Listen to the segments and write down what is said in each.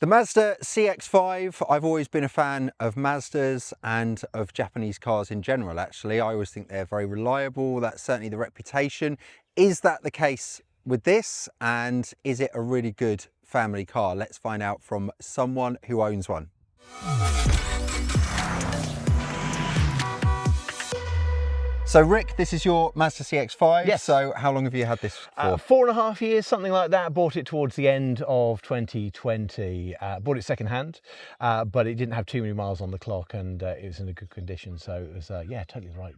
The Mazda CX-5, I've always been a fan of Mazdas and of Japanese cars in general, actually. I always think they're very reliable. That's certainly the reputation. Is that the case with this? And is it a really good family car? Let's find out from someone who owns one. So Rick, this is your Mazda CX-5. Yes. So how long have you had this for? 4.5 years, something like that. Bought it towards the end of 2020. Bought it second hand, but it didn't have too many miles on the clock, and it was in a good condition. So it was, yeah, totally the right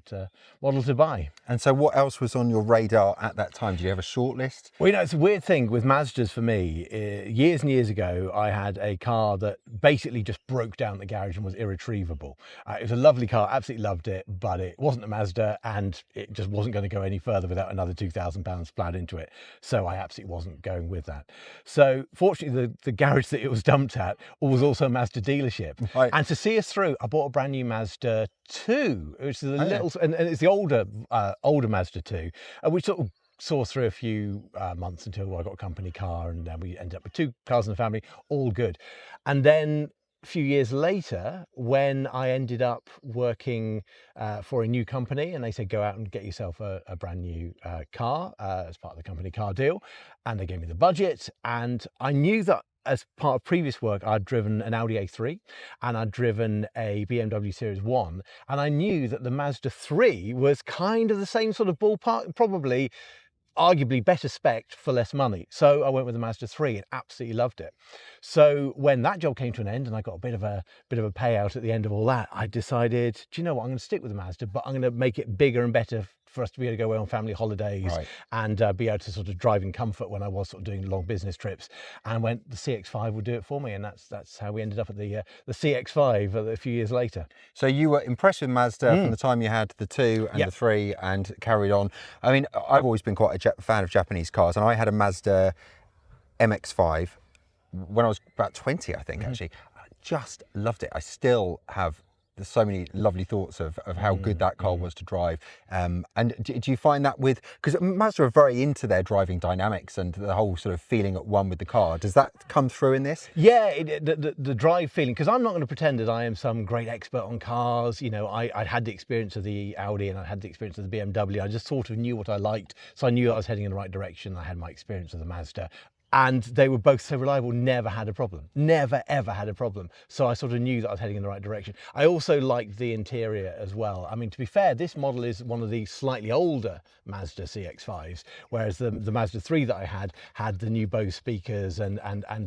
model to buy. And so what else was on your radar at that time? Did you have a short list? Well, you know, it's a weird thing with Mazdas for me. Years and years ago, I had a car that basically just broke down at the garage and was irretrievable. It was a lovely car, absolutely loved it, but it wasn't a Mazda, and it just wasn't going to go any further without another £2,000 plowed into it. So I absolutely wasn't going with that. So fortunately, the garage that it was dumped at was also a Mazda dealership. Right. And to see us through, I bought a brand new Mazda 2, which is a little, and it's the older Mazda 2, which sort of saw through a few months until I got a company car, and then we ended up with 2 cars in the family, all good. And then a few years later, when I ended up working for a new company, and they said, go out and get yourself a brand new car as part of the company car deal, and they gave me the budget, and I knew that as part of previous work, I'd driven an Audi A3 and I'd driven a BMW Series 1, and I knew that the Mazda 3 was kind of the same sort of ballpark, probably arguably better spec for less money. So I went with the Mazda 3 and absolutely loved it. So when that job came to an end and I got a bit of a payout at the end of all that, I decided, do you know what, I'm going to stick with the Mazda, but I'm going to make it bigger and better for us to be able to go away on family holidays, right, and be able to sort of drive in comfort when I was sort of doing long business trips. And went, the CX-5 would do it for me, and that's how we ended up at the CX-5 a few years later. So you were impressed with Mazda from the time you had the 2 and the 3 and carried on. I mean, I've always been quite a fan of Japanese cars, and I had a Mazda MX-5 when I was about 20, I think, actually. I just loved it. I still have so many lovely thoughts of how good that car was to drive. And do you find that with, because Mazda are very into their driving dynamics and the whole sort of feeling at one with the car, does that come through in this? Yeah, the drive feeling, because I'm not going to pretend that I am some great expert on cars. You know, I'd had the experience of the Audi and I had the experience of the BMW. I just sort of knew what I liked, so I knew I was heading in the right direction. I had my experience of the Mazda. And they were both so reliable, never had a problem, never ever had a problem. So I sort of knew that I was heading in the right direction. I also liked the interior as well. I mean, to be fair, this model is one of the slightly older Mazda CX-5s, whereas the Mazda 3 that I had the new Bose speakers and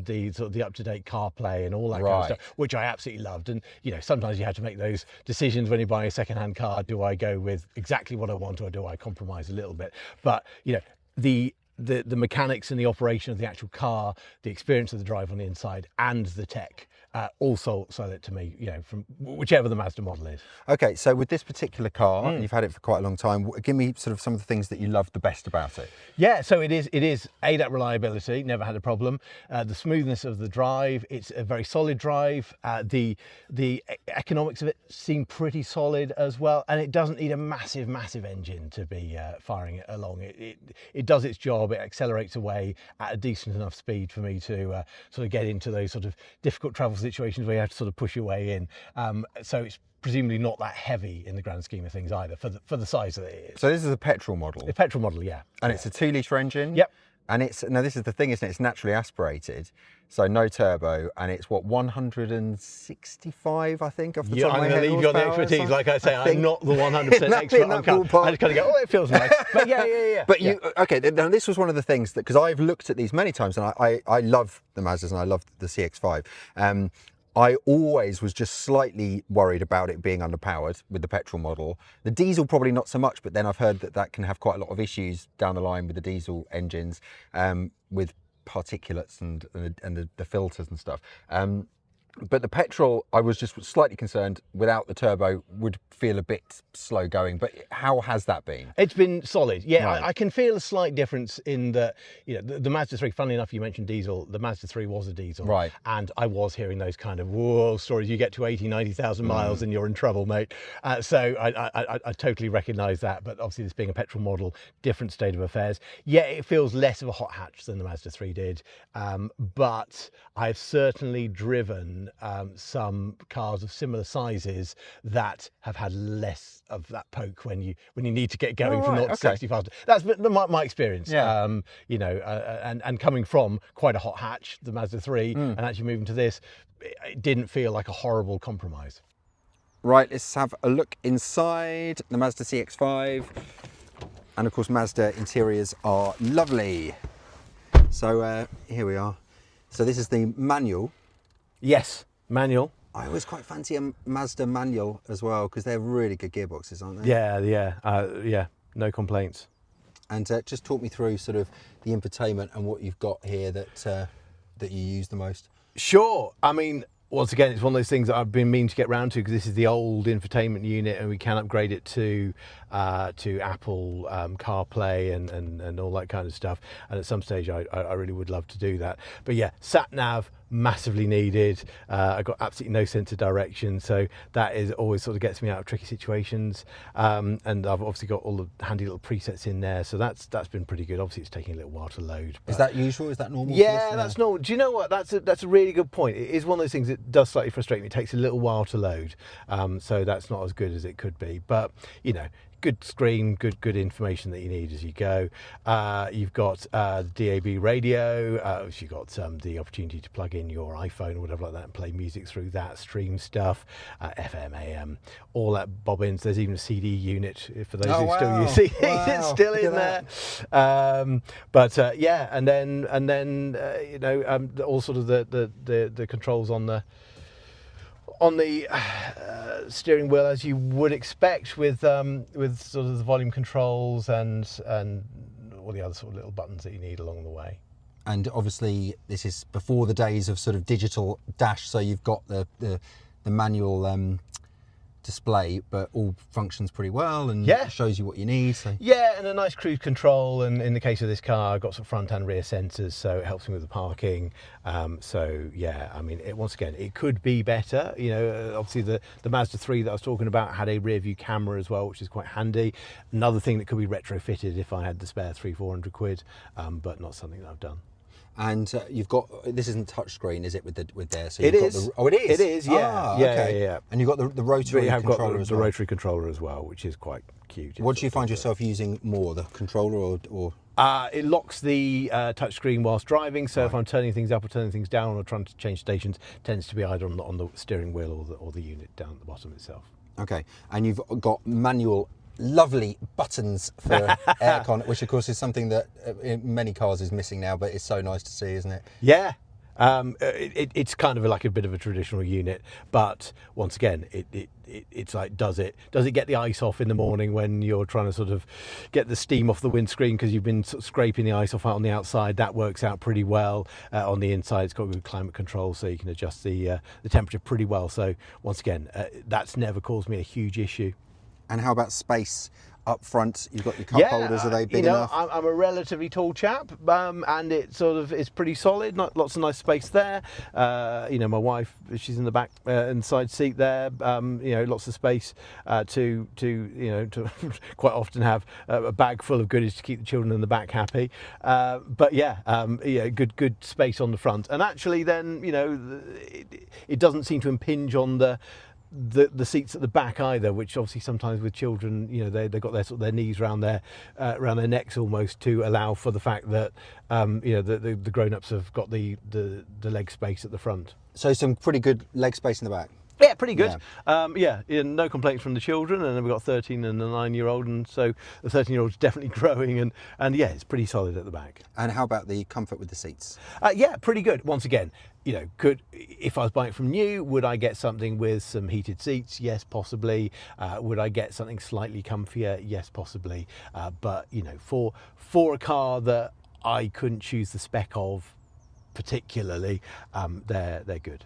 the sort of the up-to-date CarPlay and all that kind of stuff, which I absolutely loved. And you know, sometimes you have to make those decisions when you're buying a second-hand car. Do I go with exactly what I want, or do I compromise a little bit? But you know, the mechanics and the operation of the actual car, the experience of the drive on the inside, and the tech also sold it to me, you know, from whichever the Mazda model is. Okay, so with this particular car, you've had it for quite a long time. Give me sort of some of the things that you love the best about it. Yeah, so it is ADAS reliability, never had a problem. The smoothness of the drive, it's a very solid drive. The economics of it seem pretty solid as well, and it doesn't need a massive engine to be firing it along. It does its job. It accelerates away at a decent enough speed for me to sort of get into those sort of difficult travel situations where you have to sort of push your way in. So it's presumably not that heavy in the grand scheme of things either for the size that it is. So this is a petrol model? A petrol model, yeah. And it's a 2-litre engine? Yep. And now this is the thing, isn't it? It's naturally aspirated, so no turbo, and it's what, 165, I think, off the top of my head. I'm going to leave you on the expertise. Like I say, I'm not the 100% expert on cars. I just kind of go, oh, it feels nice. But yeah. But okay, now this was one of the things that, because I've looked at these many times, and I love the Mazdas and I love the CX-5. I always was just slightly worried about it being underpowered with the petrol model. The diesel probably not so much, but then I've heard that can have quite a lot of issues down the line with the diesel engines, with particulates and the filters and stuff. But the petrol, I was just slightly concerned without the turbo would feel a bit slow going. But how has that been? It's been solid. Yeah, Right. I can feel a slight difference in that, the Mazda 3, funnily enough, you mentioned diesel, the Mazda 3 was a diesel. Right. And I was hearing those kind of, whoa, stories. You get to 80, 90,000 miles and you're in trouble, mate. So I totally recognise that. But obviously this being a petrol model, different state of affairs. Yeah, it feels less of a hot hatch than the Mazda 3 did. But I've certainly driven some cars of similar sizes that have had less of that poke when you need to get going from 0 to 60 faster. That's been my experience. Yeah. And coming from quite a hot hatch, the Mazda 3, and actually moving to this, it didn't feel like a horrible compromise. Right, let's have a look inside the Mazda CX-5. And of course, Mazda interiors are lovely. So here we are. So this is the manual. Yes, manual. I always quite fancy a Mazda manual as well because they're really good gearboxes, aren't they? Yeah, no complaints. And just talk me through sort of the infotainment and what you've got here that you use the most. Sure. I mean, once again, it's one of those things that I've been meaning to get round to because this is the old infotainment unit and we can upgrade it to Apple CarPlay and all that kind of stuff. And at some stage, I really would love to do that. But yeah, sat nav, massively needed. I've got absolutely no sense of direction, so that is always sort of gets me out of tricky situations. And I've obviously got all the handy little presets in there, so that's been pretty good. Obviously, it's taking a little while to load. Is that usual? Is that normal? Yeah, that's normal. Do you know what? That's a really good point. It is one of those things that does slightly frustrate me. It takes a little while to load, so that's not as good as it could be. But good screen, good information that you need as you go. You've got DAB radio. You've got the opportunity to plug in your iPhone or whatever like that and play music through that, stream stuff, FM, AM, all that bobbins. There's even a CD unit for those who still use CDs. Wow. It's still in there. Yeah, and then all sort of the controls on the steering wheel, as you would expect, with sort of the volume controls and all the other sort of little buttons that you need along the way. And obviously, this is before the days of sort of digital dash, so you've got the manual display, but all functions pretty well and shows you what you need. So. Yeah, and a nice cruise control, and in the case of this car, I've got some front and rear sensors, so it helps me with the parking. So yeah, I mean, once again, it could be better. Obviously the Mazda 3 that I was talking about had a rear view camera as well, which is quite handy. Another thing that could be retrofitted if I had the spare 300-400 quid, but not something that I've done. And you've got, this isn't touchscreen, is it? With there, so it you've is. Got oh, it is. It is. Yeah. Okay. Yeah. And you've got the rotary controller as well. The rotary controller as well, which is quite cute. What do you find yourself using more, the controller or? It locks the touchscreen whilst driving, so if I'm turning things up or turning things down or trying to change stations, it tends to be either on the steering wheel or the unit down at the bottom itself. Okay, and you've got manual. Lovely buttons for aircon, which of course is something that in many cars is missing now, but it's so nice to see, isn't it? Yeah. It's kind of like a bit of a traditional unit, but once again, it's like, does it get the ice off in the morning when you're trying to sort of get the steam off the windscreen because you've been sort of scraping the ice off out on the outside? That works out pretty well. On the inside, it's got good climate control, so you can adjust the temperature pretty well. So once again, that's never caused me a huge issue. And how about space up front? You've got your cup holders. Are they big enough? I'm a relatively tall chap, and it sort of is pretty solid. Lots of nice space there. My wife, she's in the back inside seat there. Lots of space to quite often have a bag full of goodies to keep the children in the back happy. Good space on the front, and actually then it doesn't seem to impinge on the seats at the back either, which obviously sometimes with children, they've got their knees around their necks almost to allow for the fact that the grown-ups have got the leg space at the front. So some pretty good leg space in the back. Yeah, pretty good. No complaints from the children, and then we've got 13 and a 9-year-old, and so the 13-year-old's definitely growing, and yeah, it's pretty solid at the back. And how about the comfort with the seats? Yeah, pretty good. Once again, if I was buying it from new, would I get something with some heated seats? Yes, possibly. Would I get something slightly comfier? Yes, possibly. But for a car that I couldn't choose the spec of particularly, they're good.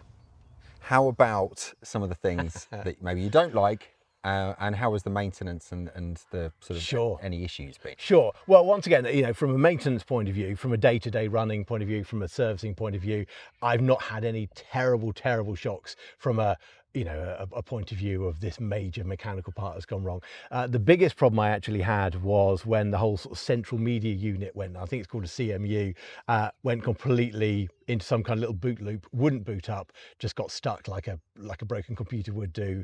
How about some of the things that maybe you don't like? And how was the maintenance and the sort of Sure. any issues been? Sure. Well, once again, from a maintenance point of view, from a day-to-day running point of view, from a servicing point of view, I've not had any terrible shocks from a point of view of this major mechanical part has gone wrong. The biggest problem I actually had was when the whole sort of central media unit went, I think it's called a CMU, went completely into some kind of little boot loop, wouldn't boot up, just got stuck like a broken computer would do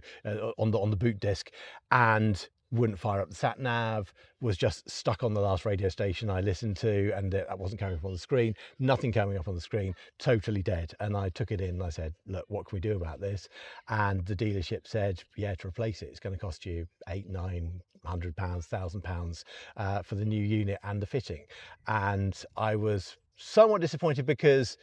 on the boot disk, and wouldn't fire up the sat nav, was just stuck on the last radio station I listened to, and that wasn't coming up on the screen, nothing coming up on the screen, totally dead. And I took it in and I said, look, what can we do about this? And the dealership said, yeah, to replace it, it's going to cost you £800, £900, £1,000 for the new unit and the fitting. And I was somewhat disappointed because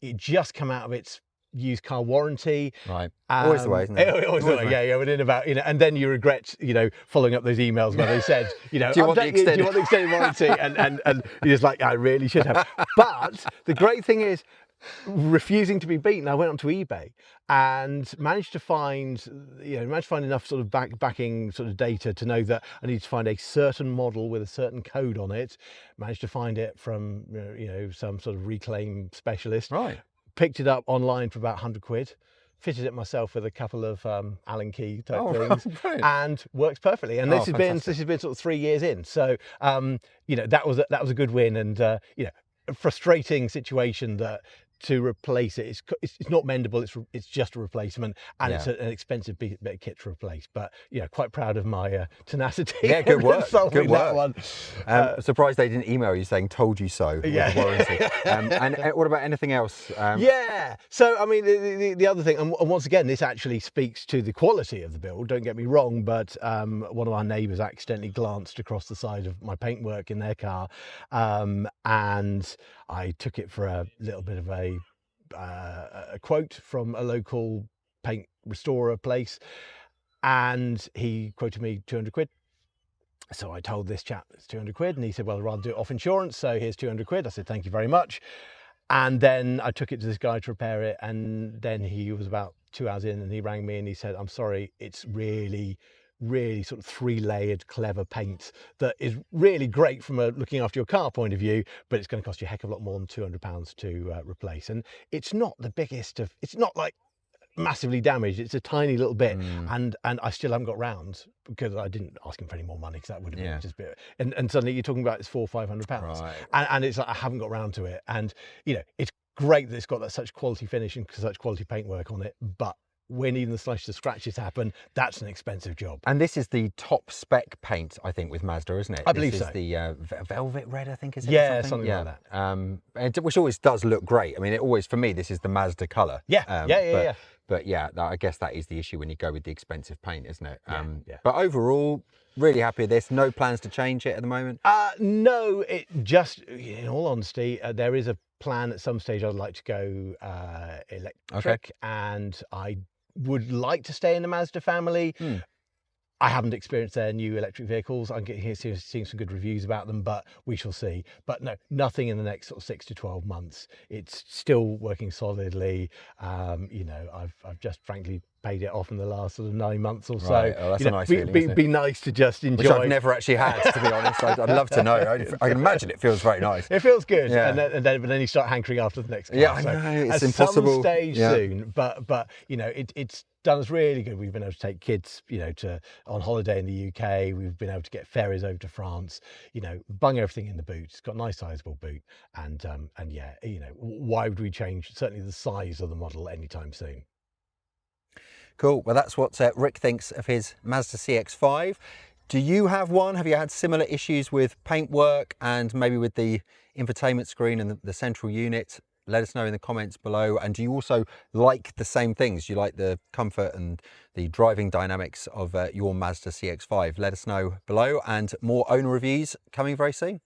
it just come out of its used car warranty. Right. Always the way, isn't it? Always the way. Yeah. Within about, and then you regret, following up those emails where they said, do you want the extended warranty? And you're just like, I really should have. But the great thing is, refusing to be beaten, I went onto eBay and managed to find enough sort of backing sort of data to know that I need to find a certain model with a certain code on it. Managed to find it from some sort of reclaim specialist. Right. Picked it up online for about £100, fitted it myself with a couple of Allen key type things, and works perfectly. And this has been sort of 3 years in. So that was a good win, and a frustrating situation that to replace it, it's not mendable. It's just a replacement, and it's an expensive bit of kit to replace. But quite proud of my tenacity. Yeah, good work. Good work. That one. Surprised they didn't email you saying "told you so" with the warranty. And what about anything else? Yeah. So I mean, the other thing, and once again, this actually speaks to the quality of the build. Don't get me wrong, but one of our neighbours accidentally glanced across the side of my paintwork in their car, and I took it for a little bit of a quote from a local paint restorer place, and he quoted me £200. So I told this chap it's £200, and he said, well, I'd rather do it off insurance, so here's £200. I said, thank you very much. And then I took it to this guy to repair it, and then he was about 2 hours in, and he rang me and he said, I'm sorry, it's really sort of 3-layered clever paint that is really great from a looking after your car point of view, but it's going to cost you a heck of a lot more than £200 to replace. And it's not the biggest of, it's not like massively damaged, it's a tiny little bit, and I still haven't got round, because I didn't ask him for any more money, because that would have been just a bit, and suddenly you're talking about it's £400-500, right. and it's like I haven't got round to it. And it's great that it's got that such quality finish and such quality paintwork on it, but when even the slightest scratches happen, that's an expensive job. And this is the top spec paint, I think, with Mazda, isn't it? I believe so. This is the velvet red, I think, is it? Yeah, something like that. Which always does look great. I mean, it always, for me, this is the Mazda colour. Yeah. But yeah, I guess that is the issue when you go with the expensive paint, isn't it? Yeah. But overall, really happy with this. No plans to change it at the moment? No, it just, in all honesty, there is a plan at some stage I'd like to go electric, and I would like to stay in the Mazda family. I haven't experienced their new electric vehicles. I'm seeing some good reviews about them, but we shall see. But no, nothing in the next sort of 6 to 12 months. It's still working solidly. I've just frankly paid it off in the last sort of 9 months or so. Right. Oh, that's a nice feeling, isn't it? Be nice to just enjoy. Which I've never actually had, to be honest. I'd love to know. I can imagine it feels very nice. It feels good, yeah. but then you start hankering after the next car. Yeah, I know. It's impossible. At some stage soon, but it's done us really good. We've been able to take kids, on holiday in the UK. We've been able to get ferries over to France. Bung everything in the boot. It's got a nice sizable boot, and why would we change? Certainly the size of the model anytime soon. Cool. Well, that's what Rick thinks of his Mazda CX-5. Do you have one? Have you had similar issues with paintwork and maybe with the infotainment screen and the central unit? Let us know in the comments below. And do you also like the same things? Do you like the comfort and the driving dynamics of your Mazda CX-5? Let us know below, and more owner reviews coming very soon.